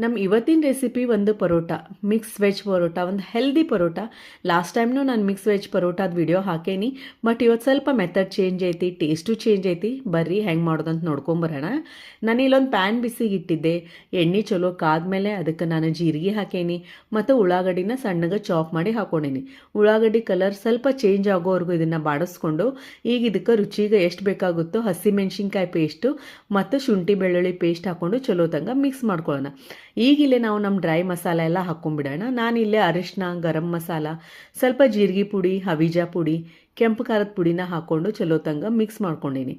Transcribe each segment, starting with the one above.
ನಮ್ಮ ಇವತ್ತಿನ ರೆಸಿಪಿ ಒಂದು ಪರೋಟ, ಮಿಕ್ಸ್ ವೆಜ್ ಪರೋಟ, ಒಂದು ಹೆಲ್ದಿ ಪರೋಟ. ಲಾಸ್ಟ್ ಟೈಮ್ನು ನಾನು ಮಿಕ್ಸ್ ವೆಜ್ ಪರೋಟಾದ ವಿಡಿಯೋ ಹಾಕೇನಿ, ಬಟ್ ಇವತ್ತು ಸ್ವಲ್ಪ ಮೆಥಡ್ ಚೇಂಜ್ ಐತಿ, ಟೇಸ್ಟು ಚೇಂಜ್ ಐತಿ. ಬರ್ರಿ ಹೆಂಗೆ ಮಾಡೋದಂತ ನೋಡ್ಕೊಂಬರೋಣ. ನಾನು ಇಲ್ಲೊಂದು ಪ್ಯಾನ್ ಬಿಸಿಗೆ ಇಟ್ಟಿದ್ದೆ, ಎಣ್ಣೆ ಚಲೋ ಕಾದ್ಮೇಲೆ ಅದಕ್ಕೆ ನಾನು ಜೀರಿಗೆ ಹಾಕೇನಿ ಮತ್ತು ಉಳ್ಳಾಗಡ್ಡಿನ ಸಣ್ಣಗೆ ಚಾಪ್ ಮಾಡಿ ಹಾಕೊಂಡೇನಿ. ಉಳ್ಳಾಗಡ್ಡಿ ಕಲರ್ ಸ್ವಲ್ಪ ಚೇಂಜ್ ಆಗೋವರೆಗೂ ಇದನ್ನು ಬಾಡಿಸ್ಕೊಂಡು ಈಗ ಇದಕ್ಕೆ ರುಚಿಗೆ ಎಷ್ಟು ಬೇಕಾಗುತ್ತೋ ಹಸಿಮೆಣ್ಸಿನ್ಕಾಯಿ ಪೇಸ್ಟು ಮತ್ತು ಶುಂಠಿ ಬೆಳ್ಳುಳ್ಳಿ ಪೇಸ್ಟ್ ಹಾಕ್ಕೊಂಡು ಚಲೋ ತಂಗ ಮಿಕ್ಸ್ ಮಾಡ್ಕೊಳ್ಳೋಣ. ಈಗಿಲ್ಲೇ ನಾವು ನಮ್ಮ ಡ್ರೈ ಮಸಾಲ ಎಲ್ಲ ಹಾಕ್ಕೊಂಡ್ಬಿಡೋಣ. ನಾನಿಲ್ಲೇ ಅರಿಶಿನ, ಗರಂ ಮಸಾಲ, ಸ್ವಲ್ಪ ಜೀರಿಗೆ ಪುಡಿ, ಹವಿಜಾ ಪುಡಿ, ಕೆಂಪು ಖಾರದ ಪುಡಿನ ಹಾಕ್ಕೊಂಡು ಚಲೋ ತಂಗ ಮಿಕ್ಸ್ ಮಾಡ್ಕೊಂಡೀನಿ.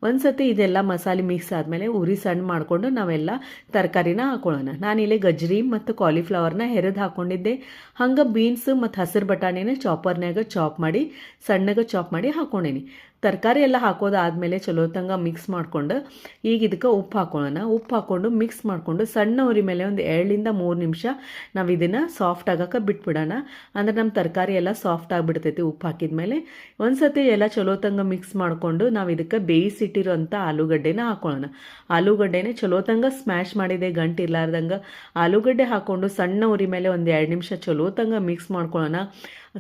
ಒಂದು ಸತಿ ಇದೆಲ್ಲ ಮಸಾಲೆ ಮಿಕ್ಸ್ ಆದಮೇಲೆ ಉರಿ ಸಣ್ಣ ಮಾಡಿಕೊಂಡು ನಾವೆಲ್ಲ ತರಕಾರಿನ ಹಾಕೊಳ್ಳೋಣ. ನಾನಿಲ್ಲೇ ಗಜ್ರಿ ಮತ್ತು ಕಾಲಿಫ್ಲವರ್ನ ಹೆರೆದು ಹಾಕ್ಕೊಂಡಿದ್ದೆ. ಹಂಗೆ ಬೀನ್ಸ್ ಮತ್ತು ಹಸಿರು ಬಟಾಣಿನ ಚಾಪರ್ನಾಗ ಚಾಪ್ ಮಾಡಿ ಸಣ್ಣಗೆ ಚಾಪ್ ಮಾಡಿ ಹಾಕ್ಕೊಂಡೀನಿ. ತರಕಾರಿ ಎಲ್ಲ ಹಾಕೋದಾದ್ಮೇಲೆ ಚಲೋ ತಂಗ ಮಿಕ್ಸ್ ಮಾಡ್ಕೊಂಡು ಈಗ ಇದಕ್ಕೆ ಉಪ್ಪು ಹಾಕೊಳ್ಳೋಣ. ಉಪ್ಪು ಹಾಕ್ಕೊಂಡು ಮಿಕ್ಸ್ ಮಾಡಿಕೊಂಡು ಸಣ್ಣ ಉರಿ ಮೇಲೆ ಒಂದು 2-3 ನಿಮಿಷ ನಾವು ಇದನ್ನು ಸಾಫ್ಟ್ ಆಗೋಕೆ ಬಿಟ್ಬಿಡೋಣ. ಅಂದರೆ ನಮ್ಮ ತರಕಾರಿ ಎಲ್ಲ ಸಾಫ್ಟ್ ಆಗಿಬಿಡ್ತೈತಿ ಉಪ್ಪು ಹಾಕಿದ್ಮೇಲೆ. ಒಂದು ಸತಿ ಎಲ್ಲ ಚಲೋ ತಂಗ ಮಿಕ್ಸ್ ಮಾಡಿಕೊಂಡು ನಾವು ಇದಕ್ಕೆ ಬೇಯಿಸಿಟ್ಟಿರೋಂಥ ಆಲೂಗಡ್ಡೆನ ಹಾಕೊಳ್ಳೋಣ. ಆಲೂಗಡ್ಡೆನೇ ಚಲೋ ತಂಗ ಸ್ಮ್ಯಾಶ್ ಮಾಡಿದೆ, ಗಂಟು ಇರ್ಲಾರ್ದಂಗೆ ಆಲೂಗಡ್ಡೆ ಹಾಕ್ಕೊಂಡು ಸಣ್ಣ ಉರಿ ಮೇಲೆ ಒಂದು 2 ನಿಮಿಷ ಚಲೋ ತಂಗ ಮಿಕ್ಸ್ ಮಾಡ್ಕೊಳ್ಳೋಣ.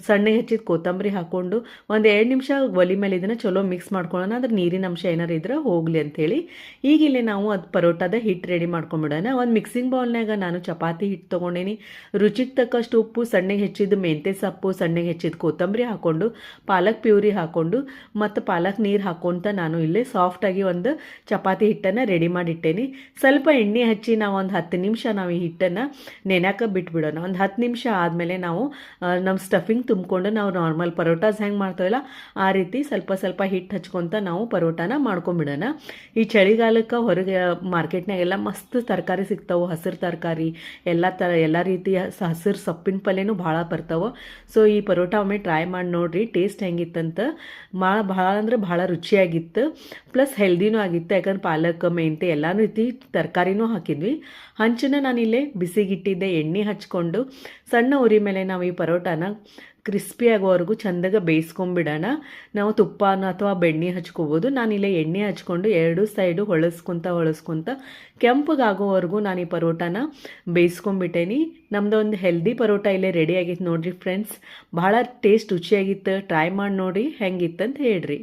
ಸಣ್ಣಗೆ ಹೆಚ್ಚಿದ ಕೊತ್ತಂಬರಿ ಹಾಕ್ಕೊಂಡು ಒಂದು 2 ನಿಮಿಷ ಒಲಿ ಮೇಲೆ ಇದನ್ನು ಚಲೋ ಮಿಕ್ಸ್ ಮಾಡ್ಕೊಳ್ಳೋಣ. ಅದ್ರ ನೀರಿನ ಅಂಶ ಏನಾರು ಇದ್ರೆ ಹೋಗಲಿ ಅಂಥೇಳಿ ಈಗ ಇಲ್ಲಿ ನಾವು ಅದು ಪರೋಟದ ಹಿಟ್ಟು ರೆಡಿ ಮಾಡ್ಕೊಂಬಿಡೋಣ. ಒಂದು ಮಿಕ್ಸಿಂಗ್ ಬೌಲ್ನಾಗ ನಾನು ಚಪಾತಿ ಹಿಟ್ಟು ತೊಗೊಂಡೇನಿ. ರುಚಿಗೆ ತಕ್ಕಷ್ಟು ಉಪ್ಪು, ಸಣ್ಣಗೆ ಹೆಚ್ಚಿದ ಮೆಂತ್ಯ ಸೊಪ್ಪು, ಸಣ್ಣಗೆ ಹೆಚ್ಚಿದ ಕೊತ್ತಂಬರಿ ಹಾಕ್ಕೊಂಡು ಪಾಲಕ್ ಪ್ಯೂರಿ ಹಾಕ್ಕೊಂಡು ಮತ್ತು ಪಾಲಕ್ ನೀರು ಹಾಕ್ಕೊಂತ ನಾನು ಇಲ್ಲೇ ಸಾಫ್ಟಾಗಿ ಒಂದು ಚಪಾತಿ ಹಿಟ್ಟನ್ನು ರೆಡಿ ಮಾಡಿಟ್ಟೇನಿ. ಸ್ವಲ್ಪ ಎಣ್ಣೆ ಹಚ್ಚಿ ನಾವು ಒಂದು 10 ನಿಮಿಷ ನಾವು ಈ ಹಿಟ್ಟನ್ನು ನೆನೆಯೋಕೆ ಬಿಟ್ಬಿಡೋಣ. ಒಂದು 10 ನಿಮಿಷ ಆದಮೇಲೆ ನಾವು ನಮ್ಮ ಸ್ಟಫಿಂಗ್ ತುಂಬಿಕೊಂಡು ನಾವು ನಾರ್ಮಲ್ ಪರೋಟಾಸ್ ಹೆಂಗೆ ಮಾಡ್ತೀವಲ್ಲ ಆ ರೀತಿ ಸ್ವಲ್ಪ ಸ್ವಲ್ಪ ಹಿಟ್ಟು ಹಚ್ಕೊತ ನಾವು ಪರೋಟಾನ ಮಾಡ್ಕೊಂಬಿಡೋಣ. ಈ ಚಳಿಗಾಲಕ್ಕೆ ಹೊರಗೆ ಮಾರ್ಕೆಟ್ನಾಗೆಲ್ಲ ಮಸ್ತ್ ತರಕಾರಿ ಸಿಗ್ತಾವೆ, ಹಸಿರು ತರಕಾರಿ ಎಲ್ಲ ರೀತಿಯ ಹಸಿರು ಸೊಪ್ಪಿನ ಪಲ್ಯನೂ ಭಾಳ ಬರ್ತಾವೆ. ಸೊ ಈ ಪರೋಟ ಒಮ್ಮೆ ಟ್ರೈ ಮಾಡಿ ನೋಡಿರಿ, ಟೇಸ್ಟ್ ಹೆಂಗಿತ್ತಂತ. ಭಾಳ ಅಂದ್ರೆ ಭಾಳ ರುಚಿಯಾಗಿತ್ತು, ಪ್ಲಸ್ ಹೆಲ್ದಿನೂ ಆಗಿತ್ತು. ಯಾಕಂದ್ರೆ ಪಾಲಕ್, ಮೆಂತೆ ಎಲ್ಲ ರೀತಿ ತರಕಾರಿನೂ ಹಾಕಿದ್ವಿ. ಹಂಚನ್ನ ನಾನಿಲ್ಲೇ ಬಿಸಿಗಿಟ್ಟಿದ್ದೆ, ಎಣ್ಣೆ ಹಚ್ಕೊಂಡು ಸಣ್ಣ ಉರಿ ಮೇಲೆ ನಾವು ಈ ಪರೋಟಾನ ಕ್ರಿಸ್ಪಿ ಆಗೋವರೆಗೂ ಚೆಂದಾಗ ಬೇಯಿಸ್ಕೊಂಬಿಡೋಣ. ನಾವು ತುಪ್ಪನ ಅಥವಾ ಬೆಣ್ಣೆ ಹಚ್ಕೋಬೋದು. ನಾನಿಲ್ಲೇ ಎಣ್ಣೆ ಹಚ್ಕೊಂಡು 2 ಸೈಡು ಹೊಳಸ್ಕೊತ ಕೆಂಪಗಾಗೋವರೆಗೂ ನಾನು ಈ ಪರೋಟಾನ ಬೇಯಿಸ್ಕೊಂಬಿಟ್ಟೇನಿ. ನಮ್ಮದು ಒಂದು ಹೆಲ್ದಿ ಪರೋಟ ಇಲ್ಲೇ ರೆಡಿ ಆಗಿತ್ತು ನೋಡಿರಿ ಫ್ರೆಂಡ್ಸ್. ಭಾಳ ಟೇಸ್ಟ್ ರುಚಿಯಾಗಿತ್ತು. ಟ್ರೈ ಮಾಡಿ ನೋಡಿ ಹೆಂಗಿತ್ತಂತ ಹೇಳ್ರಿ.